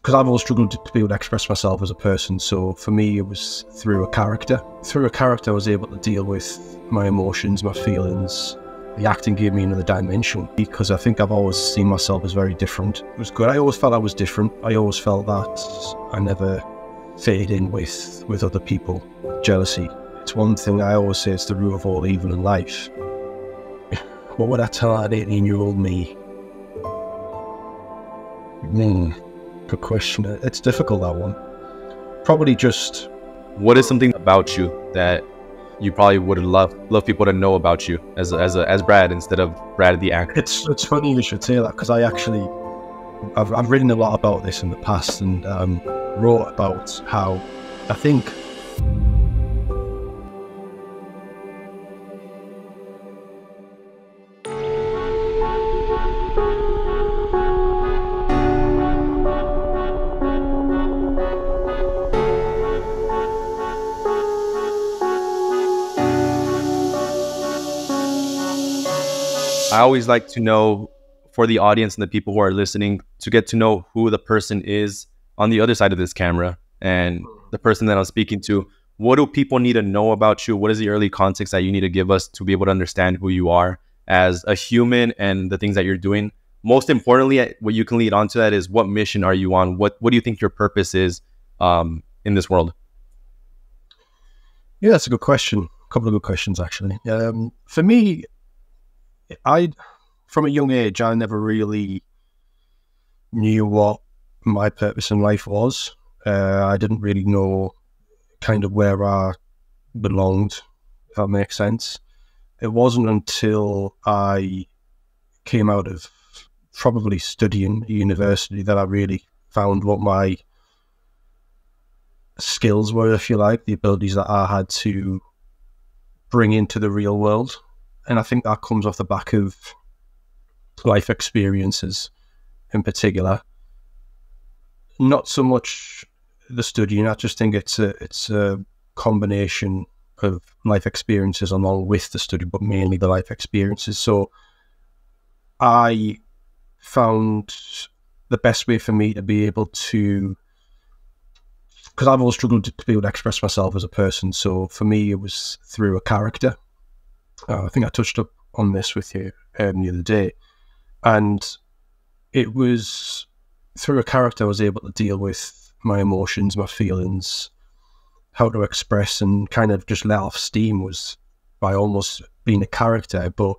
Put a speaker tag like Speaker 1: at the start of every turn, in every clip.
Speaker 1: because I've always struggled to be able to express myself as a person. So for me, it was through a character. Through a character, I was able to deal with my emotions, my feelings. The acting gave me another dimension because I think I've always seen myself as very different. It was good. I always felt I was different. I always felt that I never fitted in with other people. Jealousy. It's one thing I always say, it's the root of all evil in life. What would I tell that 18-year-old me? Good question. It's difficult, that one. Probably just...
Speaker 2: What is something about you that you probably would love people to know about you as Brad instead of Brad the actor?
Speaker 1: It's funny you should say that, because I've written a lot about this in the past, and wrote about how I think
Speaker 2: I always like to know, for the audience and the people who are listening, to get to know who the person is on the other side of this camera and the person that I'm speaking to. What do people need to know about you? What is the early context that you need to give us to be able to understand who you are as a human and the things that you're doing? Most importantly, what you can lead on to that is, what mission are you on? What do you think your purpose is in this world?
Speaker 1: Yeah, that's a good question. A couple of good questions, actually. For me, from a young age, I never really knew what my purpose in life was. I didn't really know kind of where I belonged, if that makes sense. It wasn't until I came out of probably studying at university that I really found what my skills were, if you like, the abilities that I had to bring into the real world. And I think that comes off the back of life experiences in particular. Not so much the studying. I just think it's a combination of life experiences along with the study, but mainly the life experiences. So I found the best way for me to be able to, because I've always struggled to be able to express myself as a person. So for me, it was through a character. I think I touched up on this with you the other day, and it was through a character I was able to deal with my emotions, my feelings, how to express and kind of just let off steam, was by almost being a character, but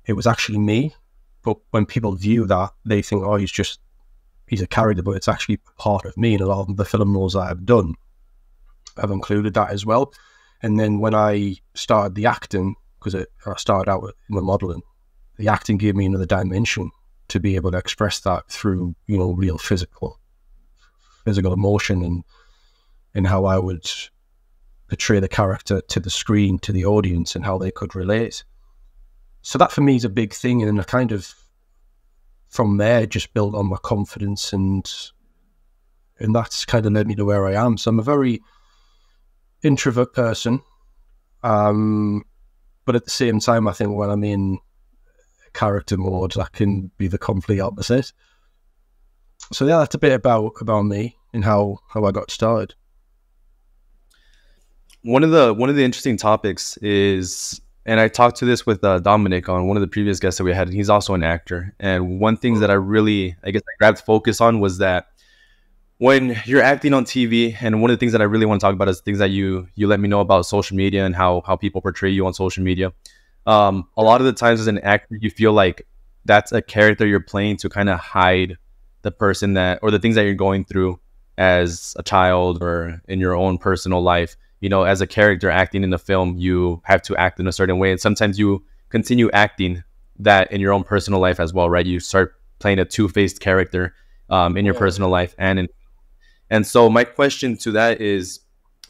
Speaker 1: it was actually me. But when people view that, they think, oh, he's a character, but it's actually part of me. And a lot of the film roles that I've done, I've included that as well. And then when I started the acting, because I started out in the modeling, the acting gave me another dimension to be able to express that through, real physical emotion, and how I would portray the character to the screen, to the audience, and how they could relate. So that for me is a big thing. And I kind of, from there, just built on my confidence, and that's kind of led me to where I am. So I'm a very introvert person. But at the same time, I think when I'm in character mode, that can be the complete opposite. So yeah, that's a bit about me and how I got started.
Speaker 2: One of the interesting topics is, and I talked to this with Dominic on one of the previous guests that we had, and he's also an actor. And one thing that I grabbed focus on was that when you're acting on TV, and one of the things that I really want to talk about is things that you let me know about social media and how people portray you on social media. A lot of the times as an actor, you feel like that's a character you're playing to kind of hide the person or the things that you're going through as a child or in your own personal life. As a character acting in the film, you have to act in a certain way. And sometimes you continue acting that in your own personal life as well, right? You start playing a two-faced character in your personal life and so my question to that is,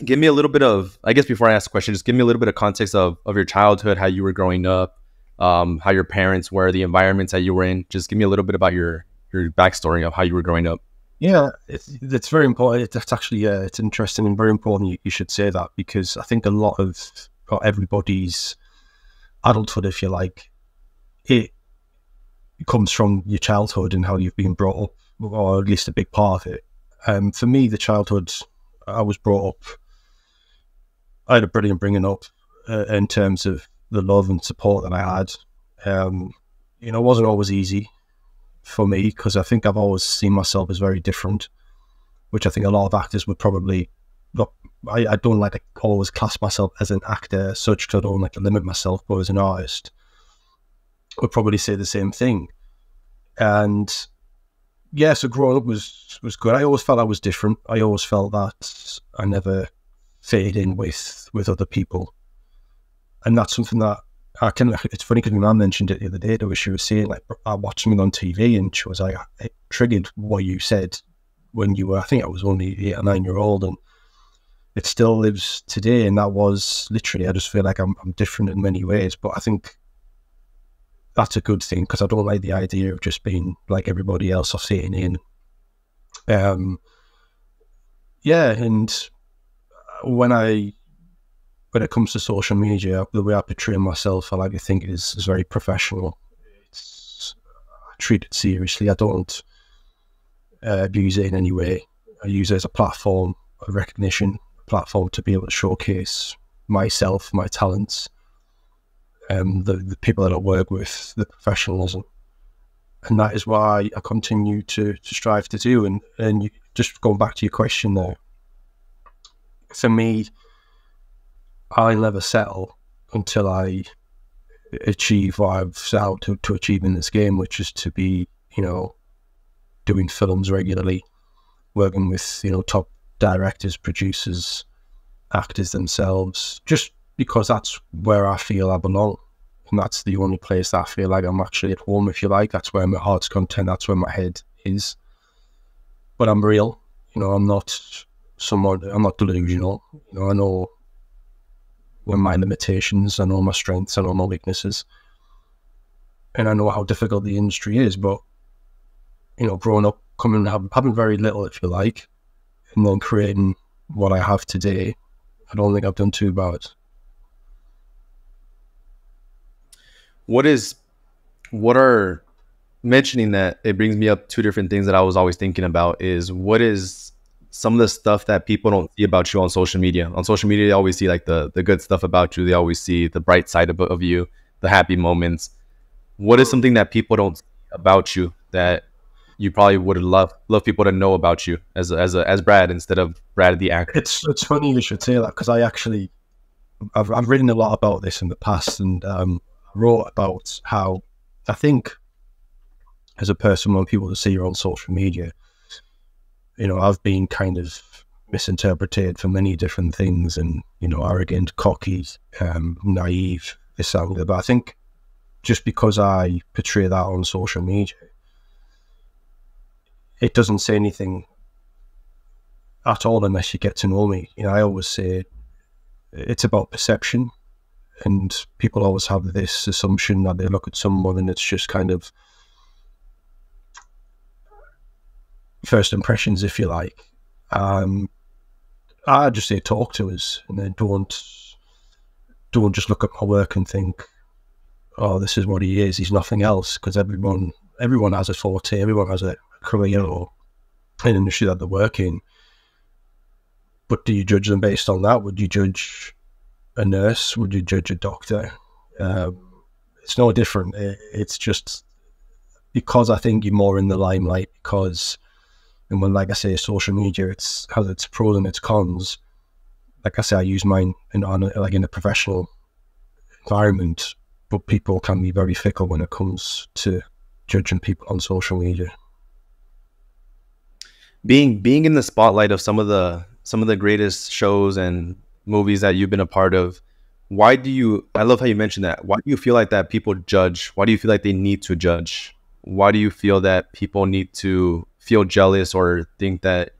Speaker 2: give me a little bit of, I guess before I ask the question, just give me a little bit of context of your childhood, how you were growing up, how your parents were, the environments that you were in. Just give me a little bit about your backstory of how you were growing up.
Speaker 1: Yeah, it's very important. It's actually, it's interesting and very important you should say that, because I think a lot of, or everybody's adulthood, if you like, it comes from your childhood and how you've been brought up, or at least a big part of it. For me, the childhood I was brought up, I had a brilliant bringing up in terms of the love and support that I had. It wasn't always easy for me because I think I've always seen myself as very different, which I think a lot of actors would probably not. I don't like to always class myself as an actor as such because I don't like to limit myself, but as an artist, would probably say the same thing. And yeah, so growing up was good. I always felt I was different. I always felt that I never fit in with other people, and that's something that I can. It's funny because my mum mentioned it the other day. Where she was saying like I watched something on TV, and she was like, it triggered what you said when you were. I think I was only 8 or 9 years old, and it still lives today. And that was literally. I just feel like I'm different in many ways, but I think that's a good thing because I don't like the idea of just being like everybody else or fitting in. Yeah, and when it comes to social media, the way I portray myself, I like to think is very professional. I treat it seriously. I don't abuse it in any way. I use it as a platform of recognition, a platform to be able to showcase myself, my talents, the people that I work with, the professionalism. And that is why I continue to strive to do. And you, just going back to your question there, for me, I never settle until I achieve what I've set out to achieve in this game, which is to be, doing films regularly, working with, top directors, producers, actors themselves, just because that's where I feel I belong. And that's the only place that I feel like I'm actually at home, if you like. That's where my heart's content, that's where my head is. But I'm real, I'm not delusional. I know my limitations, I know my strengths, I know my weaknesses. And I know how difficult the industry is, but, growing up, having very little, if you like, and then creating what I have today, I don't think I've done too bad.
Speaker 2: Mentioning that, it brings me up two different things that I was always thinking about is what is some of the stuff that people don't see about you on social media. On social media, they always see like the good stuff about you. They always see the bright side of you, the happy moments. What is something that people don't see about you that you probably would love people to know about you as Brad instead of Brad the actor?
Speaker 1: It's funny you should say that because I've written a lot about this in the past, and wrote about how I think as a person, when people see you on social media, I've been kind of misinterpreted for many different things, and arrogant, cocky, naive, this and that. But I think just because I portray that on social media, it doesn't say anything at all unless you get to know me. I always say it's about perception, and people always have this assumption that they look at someone and it's just kind of first impressions, if you like. I just say talk to us, and then don't just look at my work and think, oh, this is what he is, he's nothing else, because everyone has a forte, everyone has a career or an industry that they work in. But do you judge them based on that? Would you judge a nurse? Would you judge a doctor? It's no different. It's just because I think you're more in the limelight, and when, like I say, social media, it has its pros and its cons. Like I say, I use mine in a professional environment, but people can be very fickle when it comes to judging people on social media.
Speaker 2: Being in the spotlight of some of the greatest shows and movies that you've been a part of, I love how you mentioned that. Why do you feel like that people judge? Why do you feel like they need to judge? Why do you feel that people need to feel jealous or think that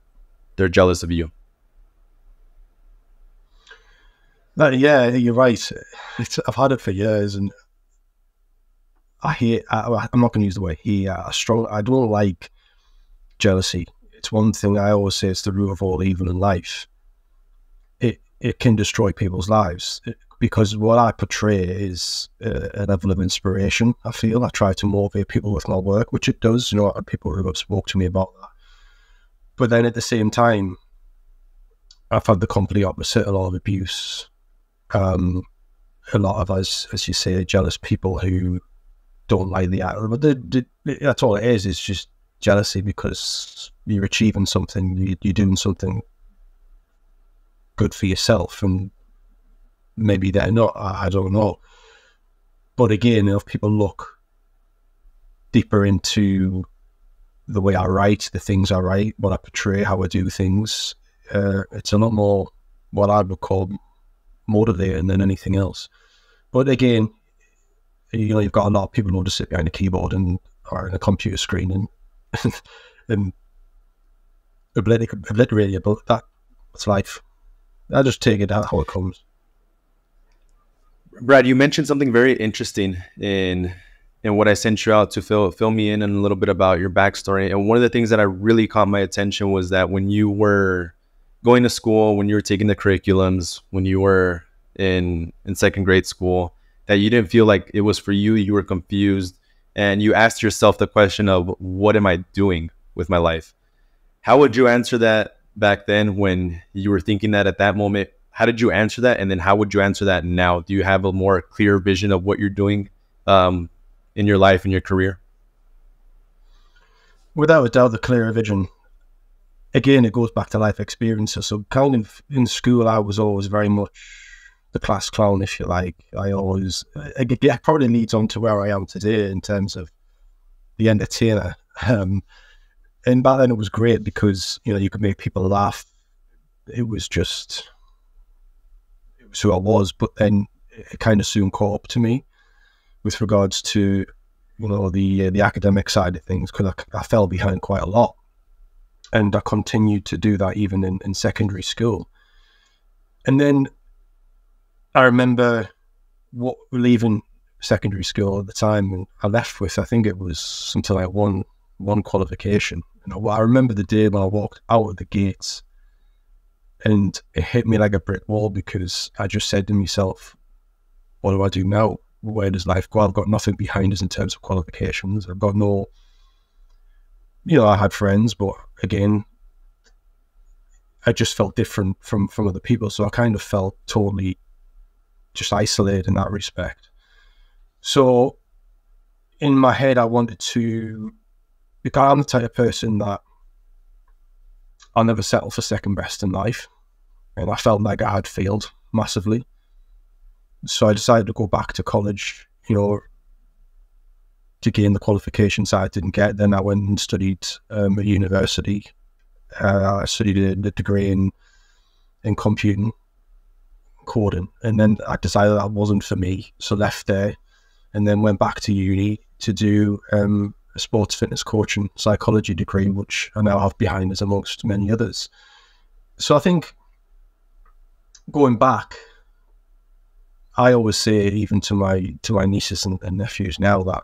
Speaker 2: they're jealous of you?
Speaker 1: Yeah, you're right. I've had it for years, and I'm not going to use the word hate. I don't like jealousy. It's one thing I always say, it's the root of all evil in life. It can destroy people's lives, because what I portray is a level of inspiration. I try to motivate people with my work, which it does. I've had people who have spoke to me about that. But then at the same time, I've had the complete opposite, a lot of abuse. A lot of, as you say, jealous people who don't like the outcome. But that's all it is. It's just jealousy because you're achieving something, you're doing something good for yourself, and maybe they're not. I don't know. But again, if people look deeper into the way I write, the things I write, what I portray, how I do things, it's a lot more what I would call motivating than anything else. But again, you've got a lot of people who just sit behind a keyboard and or in a computer screen and and obliterate you. But that's life. I just take it out how it comes.
Speaker 2: Brad, you mentioned something very interesting in what I sent you out to fill me in a little bit about your backstory. And one of the things that I really caught my attention was that when you were going to school, when you were taking the curriculums, when you were in second grade school, that you didn't feel like it was for you. You were confused, and you asked yourself the question of, what am I doing with my life? How would you answer that back then when you were thinking that at that moment? How did you answer that? And then how would you answer that now? Do you have a more clear vision of what you're doing in your life and your career?
Speaker 1: Without a doubt, the clearer vision. Again, it goes back to life experiences. So kind of in school, I was always very much the class clown, if you like. It probably leads on to where I am today in terms of the entertainer. And back then it was great because, you could make people laugh. It was who I was, but then it kind of soon caught up to me with regards to, the academic side of things, because I fell behind quite a lot. And I continued to do that even in secondary school. And then I remember leaving secondary school at the time, and I left with, I think it was something like one qualification. I remember the day when I walked out of the gates, and it hit me like a brick wall, because I just said to myself, what do I do now? Where does life go? I've got nothing behind us in terms of qualifications. I've got no, I had friends, but again, I just felt different from other people. So I kind of felt totally just isolated in that respect. So in my head, I wanted to, because I'm the type of person that I'll never settle for second best in life. And I felt like I had failed massively. So I decided to go back to college, to gain the qualifications I didn't get. Then I went and studied at university. I studied a degree in computing, coding. And then I decided that wasn't for me. So left there and then went back to uni to do a sports fitness coaching psychology degree, which I now have behind us amongst many others. So I think going back, I always say, even to my nieces and nephews now, that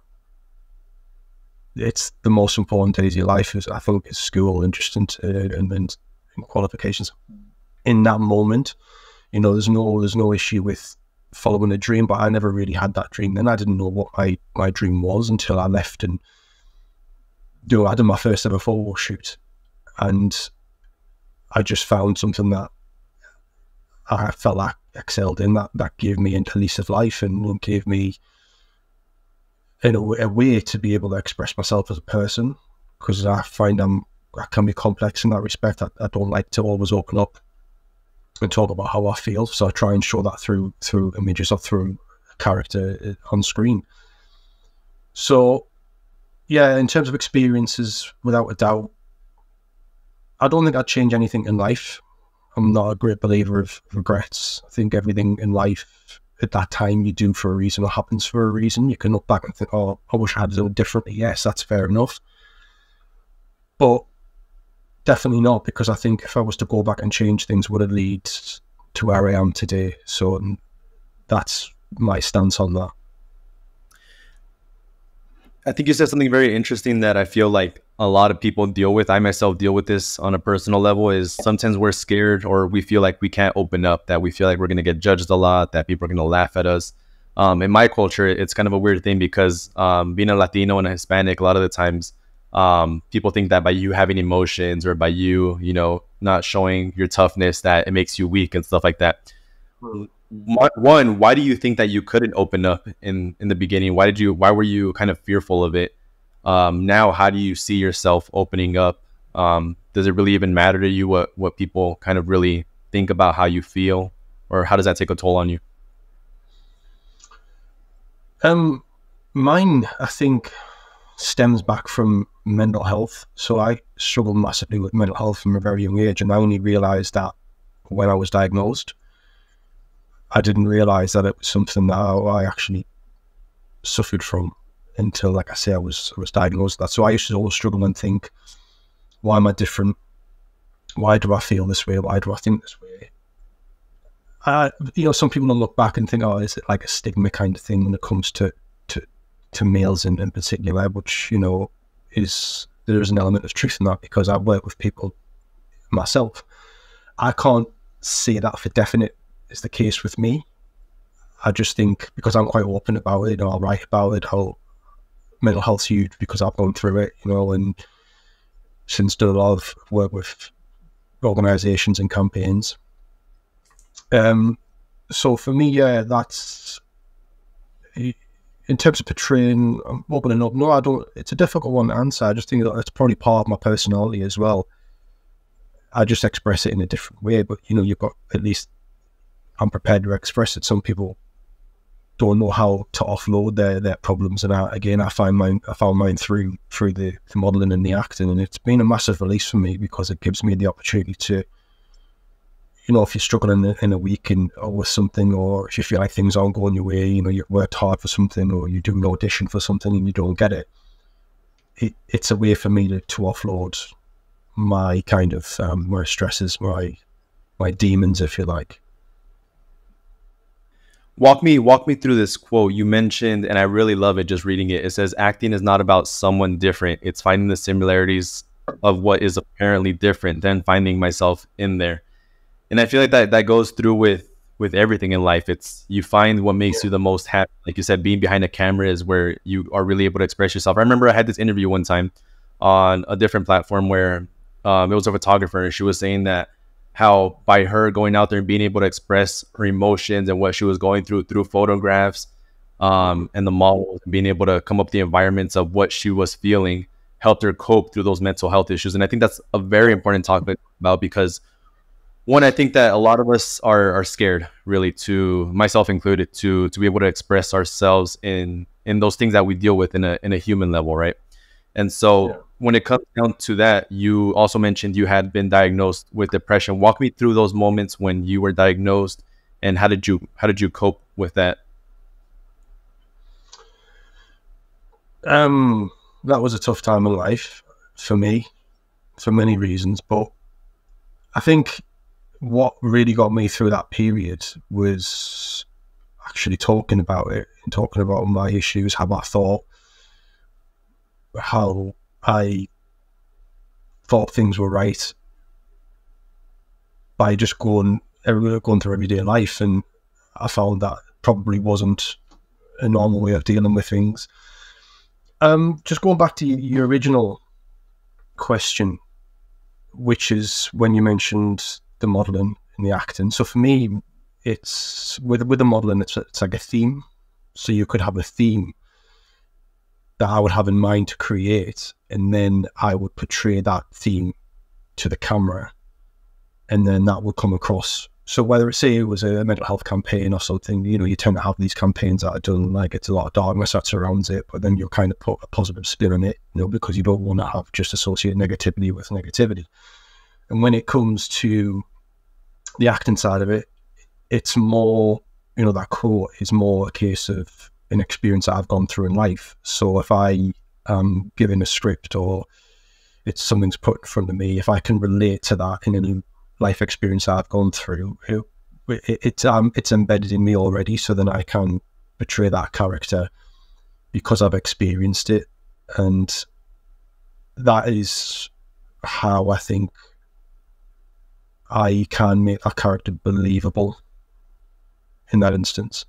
Speaker 1: it's the most important days of your life is, I think, is school and just and qualifications. In that moment, there's no issue with following a dream, but I never really had that dream. Then I didn't know what my dream was until I left and I did my first ever photo shoot, and I just found something that I felt like excelled in, that gave me a lease of life and gave me a way to be able to express myself as a person, because I find I can be complex in that respect. I don't like to always open up and talk about how I feel, so I try and show that through images or through a character on screen. So yeah, in terms of experiences, without a doubt, I don't think I'd change anything in life. I'm not a great believer of regrets. I think everything in life at that time you do for a reason or happens for a reason. You can look back and think, oh, I wish I had done it differently. Yes, that's fair enough. But definitely not, because I think if I was to go back and change things, would it lead to where I am today? So that's my stance on that.
Speaker 2: I think you said something very interesting that I feel like a lot of people deal with. I myself deal with this on a personal level, is sometimes we're scared, or we feel like we can't open up, that we feel like we're going to get judged a lot, that people are going to laugh at us. In my culture, it's kind of a weird thing because being a Latino and a Hispanic, a lot of the times People think that by you having emotions or by you, you know, not showing your toughness, that it makes you weak and stuff like that. One, why do you think that you couldn't open up in the beginning? Why were you kind of fearful of it? Now, how do you see yourself opening up? Does it really even matter to you what people kind of really think about how you feel, or how does that take a toll on you?
Speaker 1: Mine, I think, stems back from mental health. So I struggled massively with mental health from a very young age, and I only realised that when I was diagnosed. I didn't realise that it was something that I actually suffered from until, like I say, I was diagnosed with that. So I used to always struggle and think, why am I different? Why do I feel this way? Why do I think this way? Some people will look back and think, oh, is it like a stigma kind of thing when it comes to males in particular, which, there is an element of truth in that, because I've worked with people myself. I can't say that for definite is the case with me. I just think, because I'm quite open about it, I'll write about it, how mental health's huge because I've gone through it, and since done a lot of work with organisations and campaigns. So for me, yeah, that's, in terms of portraying, opening up, no, I don't, it's a difficult one to answer. I just think that it's probably part of my personality as well. I just express it in a different way, but you've got, at least I'm prepared to express it. Some people don't know how to offload their problems, and I found mine through the modelling and the acting, and it's been a massive release for me, because it gives me the opportunity to, if you're struggling in a week or with something, or if you feel like things aren't going your way, you've worked hard for something, or you do an audition for something and you don't get it, it's a way for me to offload my kind of my stresses, my demons, if you like.
Speaker 2: Walk me through this quote you mentioned, and I really love it just reading it. It says, acting is not about someone different. It's finding the similarities of what is apparently different, then finding myself in there. And I feel like that goes through with everything in life. It's, you find what makes you the most happy. Like you said, being behind a camera is where you are really able to express yourself. I remember I had this interview one time on a different platform where it was a photographer, and she was saying that how by her going out there and being able to express her emotions and what she was going through photographs, and the models, being able to come up with the environments of what she was feeling, helped her cope through those mental health issues. And I think that's a very important topic about, because one, I think that a lot of us are scared, really, to myself included, to be able to express ourselves in those things that we deal with in a human level, right? And so when it comes down to that, you also mentioned you had been diagnosed with depression. Walk me through those moments when you were diagnosed, and how did you cope with that?
Speaker 1: That was a tough time in life for me, for many reasons, but I think what really got me through that period was actually talking about it, and talking about my issues, how I thought things were right by just going through everyday life, and I found that probably wasn't a normal way of dealing with things. Just going back to your original question, which is when you mentioned the modelling and the acting. So for me, it's with the modelling, it's like a theme. So you could have a theme that I would have in mind to create, and then I would portray that theme to the camera, and then that would come across. So whether say it was a mental health campaign or something, you tend to have these campaigns that are done, like it's a lot of darkness that surrounds it, but then you kind of put a positive spin on it, because you don't want to have just associate negativity with negativity. And when it comes to the acting side of it, it's more, that quote is more a case of an experience that I've gone through in life. So if I am given a script, or it's something's put in front of me, if I can relate to that in any life experience I've gone through, it's embedded in me already. So then I can portray that character because I've experienced it, and that is how I think I can make that character believable in that instance.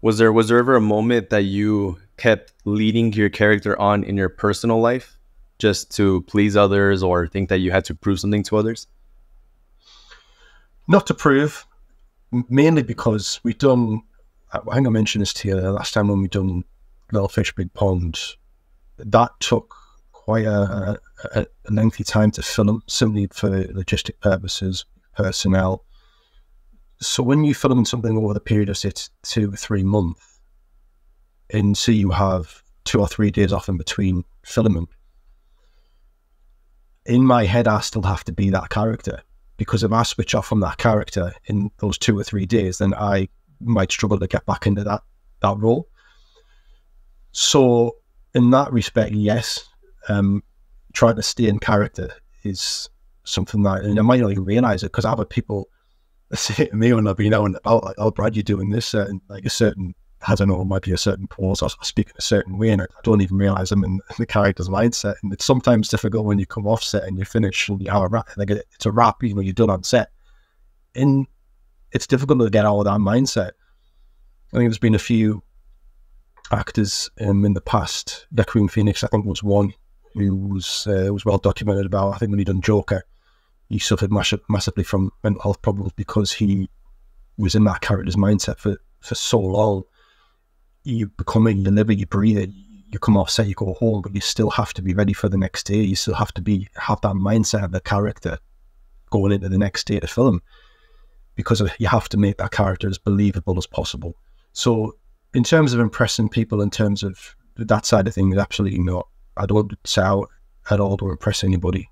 Speaker 2: Was there ever a moment that you kept leading your character on in your personal life just to please others or think that you had to prove something to others?
Speaker 1: Not to prove, mainly because we've done, I think I mentioned this to you last time when we done Little Fish Big Pond. That took quite a lengthy time to film, simply for logistic purposes, personnel. So when you film something over the period of, say, 2 or 3 months, and so you have 2 or 3 days off in between filming, in my head, I still have to be that character, because if I switch off from that character in those 2 or 3 days, then I might struggle to get back into that role. So in that respect, yes, trying to stay in character is something that, and I might not even realize it, because other people say to me when I've been out and about, like, "Oh, Brad, you're doing this," and like a certain, I don't know, it might be a certain pose, or I speak in a certain way, and I don't even realize I'm in the character's mindset. And it's sometimes difficult when you come off set and you finish and you have a wrap, like it's a wrap, you know, you're done on set, and it's difficult to get out of that mindset. I think there's been a few actors in the past. Joaquin Phoenix, I think, was one who was well documented about. I think when he done Joker, he suffered massively from mental health problems because he was in that character's mindset for so long. You become it, you live it, you breathe it. You come off set, you go home, but you still have to be ready for the next day. You still have to have that mindset of the character going into the next day to film, because you have to make that character as believable as possible. So in terms of impressing people, in terms of that side of things, absolutely not. I don't set out at all to impress anybody.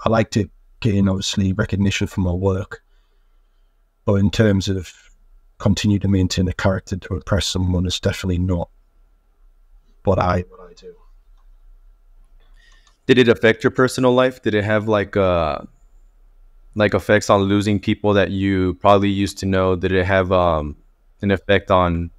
Speaker 1: I like to gain, obviously, recognition for my work, but in terms of continue to maintain a character to impress someone, is definitely not what I do.
Speaker 2: Did it affect your personal life? Did it have like effects on losing people that you probably used to know? Did it have an effect on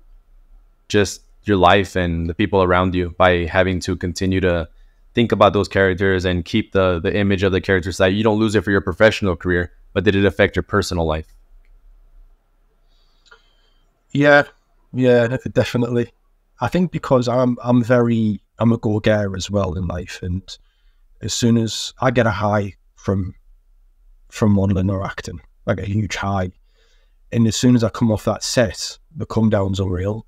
Speaker 2: just your life and the people around you by having to continue to think about those characters and keep the image of the characters, that you don't lose it for your professional career, but did it affect your personal life?
Speaker 1: Yeah, definitely. I think because I'm a go-getter as well in life, and as soon as I get a high from modeling or acting, like a huge high, and as soon as I come off that set, the come down's unreal.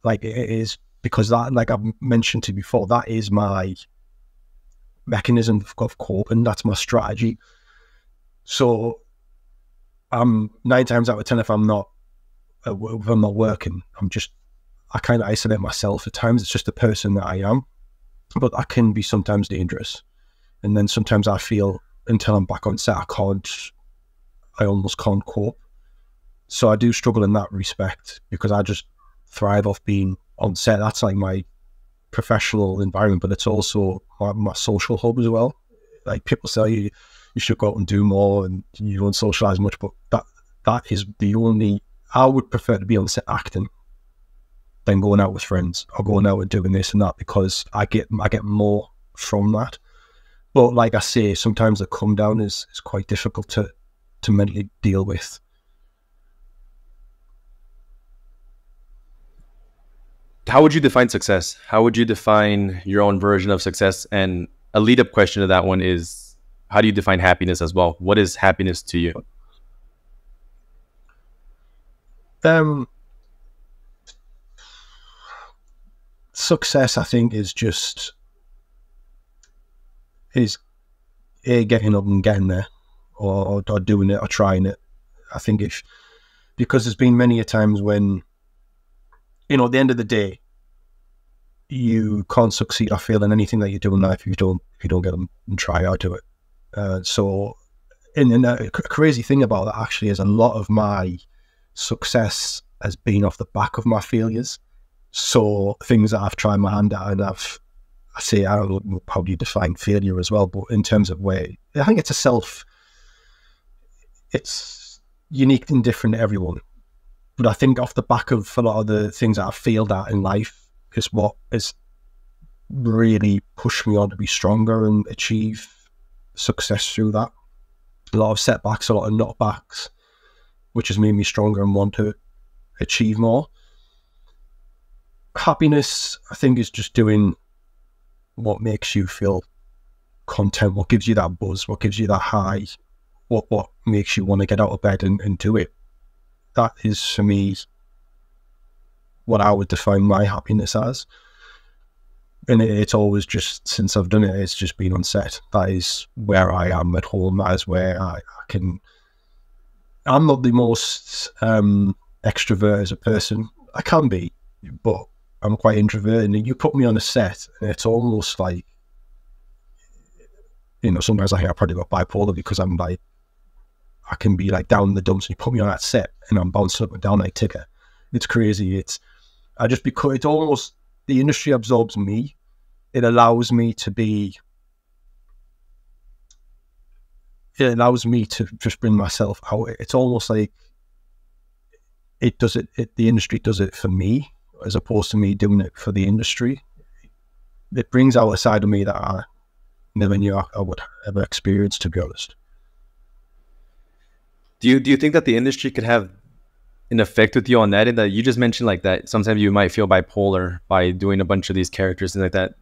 Speaker 1: Like, it is, because that, like I've mentioned to you before, that is my mechanism of coping. That's my strategy. So I'm 9 times out of 10, if I'm not working, I kind of isolate myself. At times it's just the person that I am, but that can be sometimes dangerous. And then sometimes I feel, until I'm back on set, I almost can't cope. So I do struggle in that respect, because I just thrive off being on set. That's like my professional environment, but it's also my social hub as well. Like, people say you should go out and do more and you don't socialize much, but that is the only, I would prefer to be on set acting than going out with friends or going out and doing this and that, because I get more from that. But like I say, sometimes the come down is quite difficult to mentally deal with.
Speaker 2: How would you define success? How would you define your own version of success? And a lead up question to that one is, how do you define happiness as well? What is happiness to you?
Speaker 1: Success, I think, is getting up and getting there, or doing it, or trying it. I think because there's been many a times when, at the end of the day, you can't succeed or fail in anything that you do in life if you don't get them and try or do it. So, and a crazy thing about that actually is a lot of my success has been off the back of my failures. So things that I've tried my hand at, and I don't know how you define failure as well, but in terms of where, I think it's unique and different to everyone. But I think off the back of a lot of the things that I've failed at in life is what has really pushed me on to be stronger and achieve success through that. A lot of setbacks, a lot of knockbacks, which has made me stronger and want to achieve more. Happiness, I think, is just doing what makes you feel content, what gives you that buzz, what gives you that high, what makes you want to get out of bed and do it. That is, for me, what I would define my happiness as. And it's always just, since I've done it, it's just been on set. That is where I am at home. That is where I can... I'm not the most extrovert as a person. I can be, but I'm quite introverted. And you put me on a set, and it's almost like, you know, sometimes I think I probably got bipolar, because I'm like, I can be like down in the dumps, and you put me on that set, and I'm bouncing up and down like ticker. It's crazy. Because it's almost, the industry absorbs me. It allows me to just bring myself out. It's almost like the industry does it for me, as opposed to me doing it for the industry. It brings out a side of me that I never knew I would ever experience, to be honest.
Speaker 2: Do you think that the industry could have an effect with you on that? And that you just mentioned, like, that sometimes you might feel bipolar by doing a bunch of these characters and like that.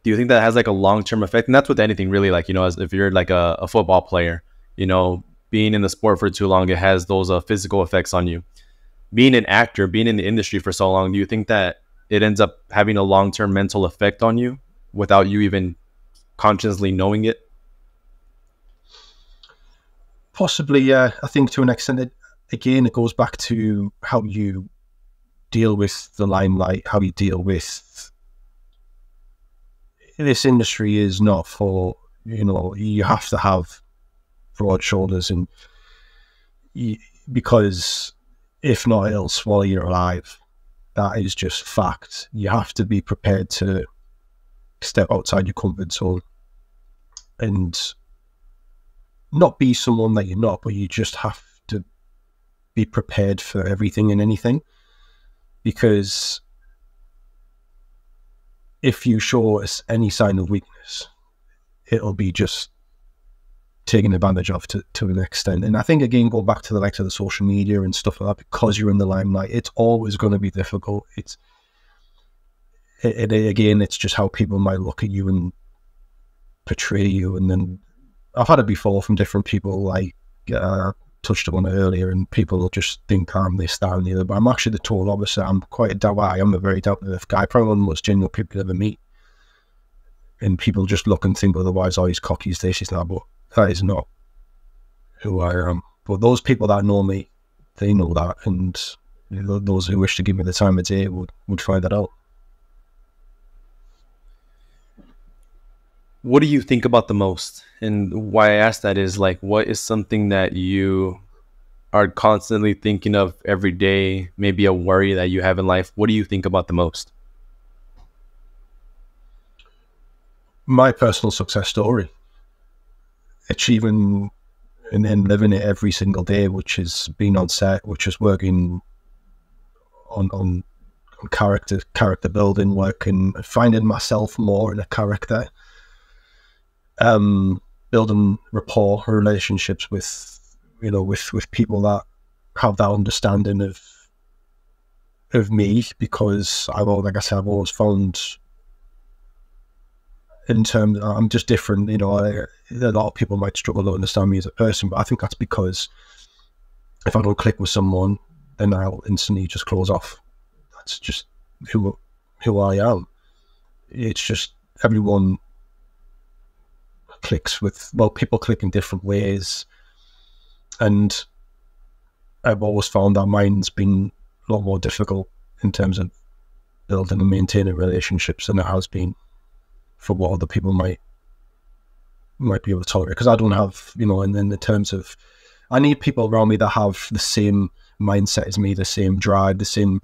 Speaker 2: Do you think that has like a long-term effect? And that's with anything really, like, you know, as if you're like a football player, you know, being in the sport for too long, it has those physical effects on you. Being an actor, being in the industry for so long, do you think that it ends up having a long-term mental effect on you without you even consciously knowing it?
Speaker 1: Possibly, yeah. I think to an extent, it goes back to how you deal with the limelight, how you deal with... This industry is not for, you know, you have to have broad shoulders, and because if not, it'll swallow you alive. That is just fact. You have to be prepared to step outside your comfort zone and not be someone that you're not, but you just have to be prepared for everything and anything, because if you show us any sign of weakness, it'll be just taken advantage of to an extent. And I think, again, go back to the likes of the social media and stuff like that, because you're in the limelight, it's always going to be difficult. Again, it's just how people might look at you and portray you. And then I've had it before from different people, like touched upon it earlier, and people will just think I'm this, that, and the other. But I'm actually the total opposite. I'm quite a down. I am a very down to earth guy. Probably one of the most genuine people you ever meet. And people just look and think otherwise, oh, he's cocky, he's this, he's that. But that is not who I am. But those people that know me, they know that, and those who wish to give me the time of day would find that out.
Speaker 2: What do you think about the most? And why I ask that is, like, what is something that you are constantly thinking of every day, maybe a worry that you have in life? What do you think about the most?
Speaker 1: My personal success story. Achieving and living it every single day, which is being on set, which is working on character building, working, finding myself more in a character. Building rapport, relationships with, you know, with people that have that understanding of me, because like I said, I've always found, in terms, I'm just different. You know, a lot of people might struggle to understand me as a person, but I think that's because if I don't click with someone, then I'll instantly just close off. That's just who I am. It's just everyone clicks with, well, people click in different ways, and I've always found that mine's been a lot more difficult in terms of building and maintaining relationships than it has been for what other people might be able to tolerate, because I don't have, you know, and then in terms of, I need people around me that have the same mindset as me, the same drive, the same,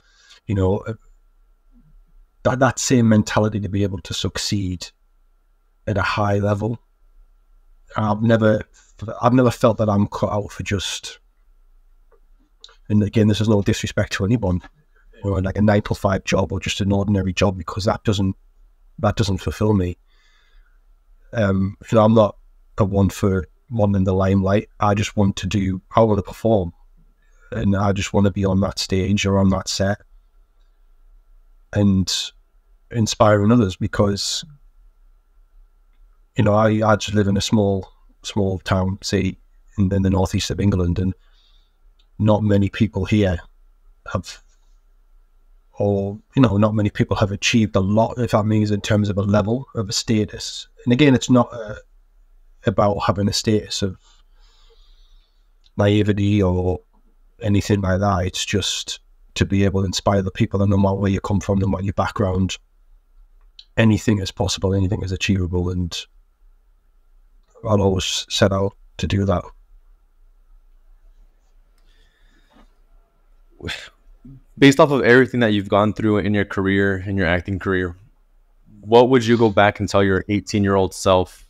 Speaker 1: you know, that same mentality to be able to succeed at a high level. I've never felt that I'm cut out for just, and again, this is no disrespect to anyone, or like a 9-to-5 job or just an ordinary job, because that doesn't fulfill me. You know, I'm not a one for one in the limelight. I just want to perform. and I just want to be on that stage or on that set and inspiring others, because, you know, I just live in a small town city in the northeast of England, and not many people here have, or, you know, not many people have achieved a lot, if that means in terms of a level of a status. And again, it's not about having a status of naivety or anything like that. It's just to be able to inspire the people, and no matter where you come from, no matter your background, anything is possible, anything is achievable, and I'll always set out to do that.
Speaker 2: Based off of everything that you've gone through in your career, in your acting career, what would you go back and tell your 18-year-old self,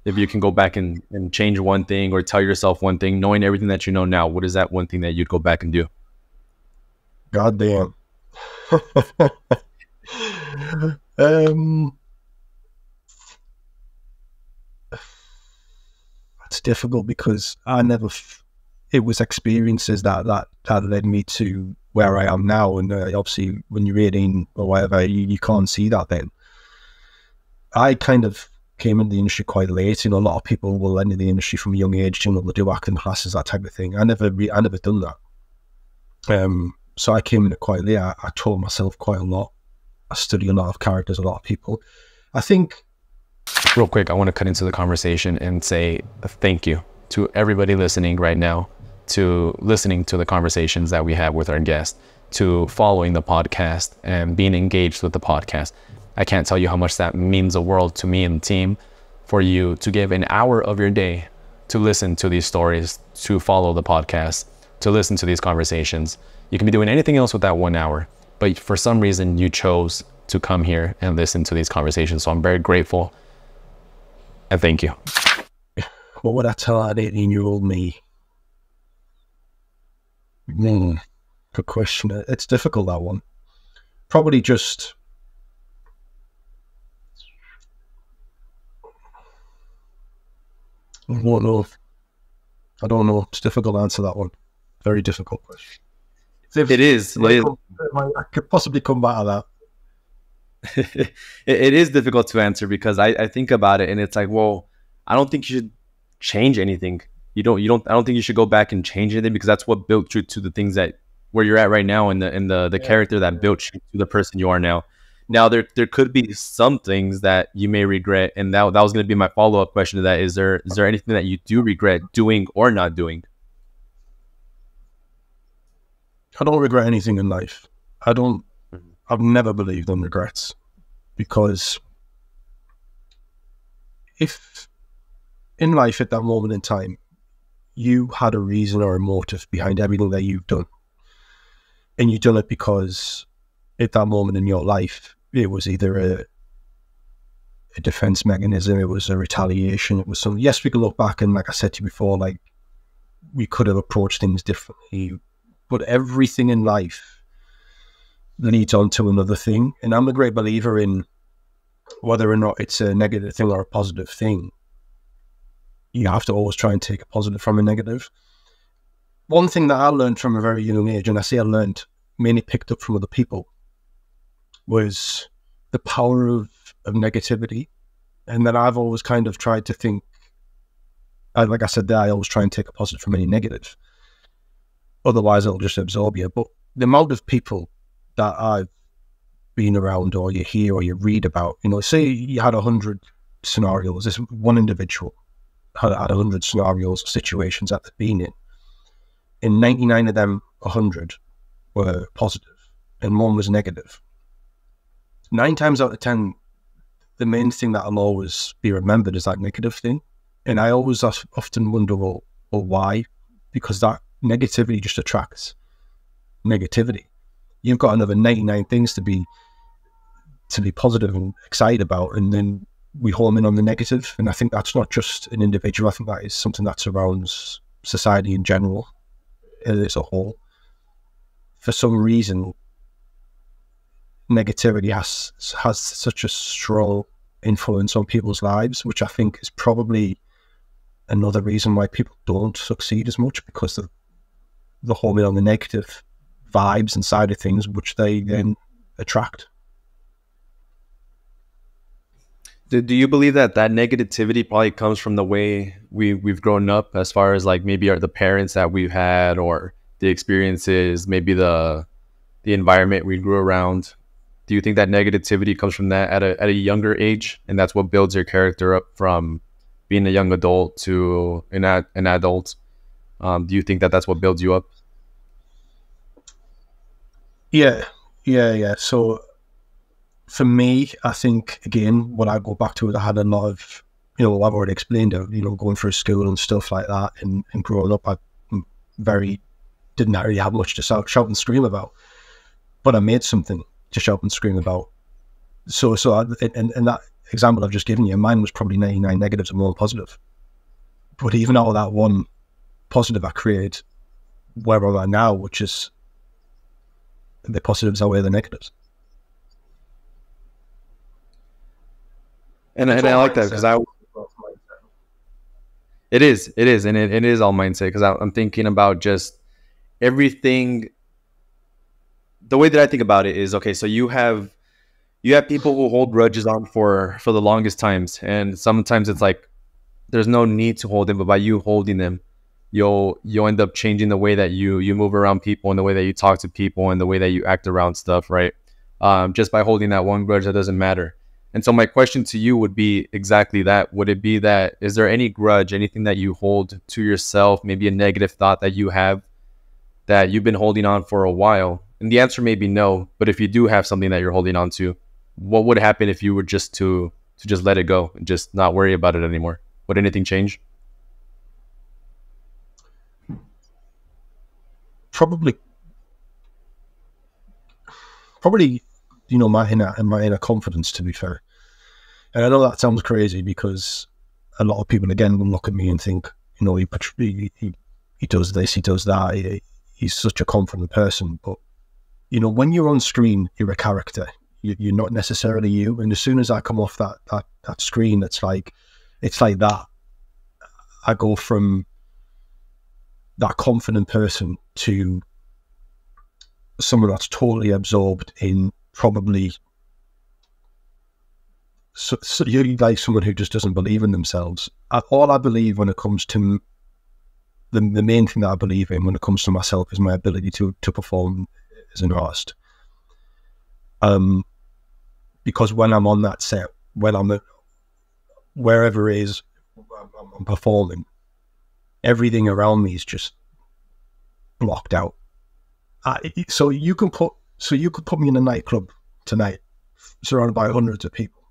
Speaker 2: if you can go back and change one thing or tell yourself one thing, knowing everything that you know now? What is that one thing that you'd go back and do?
Speaker 1: God damn. It's difficult because I never, it was experiences that led me to where I am now. And obviously when you're 18 or whatever, you can't see that then. I kind of came into the industry quite late. You know, a lot of people will enter the industry from a young age, you know, they do acting classes, that type of thing. I never done that. So I came in it quite late. I taught myself quite a lot. I studied a lot of characters, a lot of people. I think...
Speaker 2: Real quick, I want to cut into the conversation and say thank you to everybody listening right now, to listening to the conversations that we have with our guests, to following the podcast and being engaged with the podcast. I can't tell you how much that means the world to me and the team, for you to give an hour of your day to listen to these stories, to follow the podcast, to listen to these conversations. You can be doing anything else with that 1 hour, but for some reason you chose to come here and listen to these conversations. So I'm very grateful and thank you.
Speaker 1: What would I tell an 18-year-old me? Good question. It's difficult, that one. Probably just... I don't know. It's difficult to answer that one. Very difficult question.
Speaker 2: It is.
Speaker 1: I could possibly come back to that.
Speaker 2: It is difficult to answer, because I think about it and it's like, well, I don't think you should change anything. I don't think you should go back and change anything, because that's what built you to the things that where you're at right now, and the character that built you to the person you are now. Now there could be some things that you may regret, and that was going to be my follow-up question to that. Is there anything that you do regret doing or not doing?
Speaker 1: I don't regret anything in life. I've never believed in regrets, because if in life at that moment in time you had a reason or a motive behind everything that you've done, and you've done it because at that moment in your life it was either a defense mechanism, it was a retaliation, it was something. Yes, we can look back and, like I said to you before, like, we could have approached things differently, but everything in life leads on to another thing. And I'm a great believer in whether or not it's a negative thing or a positive thing, you have to always try and take a positive from a negative. One thing that I learned from a very young age, and I say I learned, mainly picked up from other people, was the power of negativity. And then I've always kind of tried to think, like I said there, I always try and take a positive from any negative. Otherwise, it'll just absorb you. But the amount of people that I've been around, or you hear or you read about, you know, say you had 100 scenarios, this one individual had 100 scenarios or situations that they've been in. And 99 of them, 100, were positive, and one was negative. 9 times out of 10, the main thing that'll always be remembered is that negative thing. And I always often wonder, well, why? Because that negativity just attracts negativity. You've got another 99 things to be positive and excited about, and then we home in on the negative. And I think that's not just an individual. I think that is something that surrounds society in general, as a whole. For some reason, negativity has such a strong influence on people's lives, which I think is probably another reason why people don't succeed as much, because the home in on the negative vibes and side of things, which they then attract.
Speaker 2: Do you believe that negativity probably comes from the way we've grown up, as far as like maybe the parents that we've had, or the experiences, maybe the environment we grew around? Do you think that negativity comes from that at a younger age, and that's what builds your character up from being a young adult to an adult? Do you think that that's what builds you up?
Speaker 1: Yeah. So for me, I think, again, when I go back to it, I had a lot of, I've already explained it, going through school and stuff like that, and growing up, I didn't really have much to shout and scream about, but I made something to shout and scream about. So and that example I've just given you, mine was probably 99 negatives and one positive. But even out of that one positive I created, where am I now, which is the positives outweigh the negatives.
Speaker 2: And I like that, because it is, and it is all mindset, because I'm thinking about just everything. The way that I think about it is, okay, so you have people who hold grudges on for the longest times, and sometimes it's like there's no need to hold them, but by you holding them, you'll end up changing the way that you move around people, and the way that you talk to people, and the way that you act around stuff, right? Just by holding that one grudge that doesn't matter. And so my question to you would be exactly that. Would it be that, is there any grudge, anything that you hold to yourself, maybe a negative thought that you have that you've been holding on for a while? And the answer may be no, but if you do have something that you're holding on to, what would happen if you were just to just let it go and just not worry about it anymore? Would anything change?
Speaker 1: Probably, my inner confidence, to be fair. And I know that sounds crazy, because a lot of people, again, will look at me and think, he does this, he does that, he's such a confident person. But, when you're on screen, you're a character. You're not necessarily you. And as soon as I come off that screen, it's like that. I go from that confident person to someone that's totally absorbed in probably you're like someone who just doesn't believe in themselves. All I believe when it comes to the main thing that I believe in when it comes to myself is my ability to perform as an artist. Because when I'm on that set, when I'm wherever it is I'm performing, everything around me is just blocked out. So you could put me in a nightclub tonight, surrounded by hundreds of people.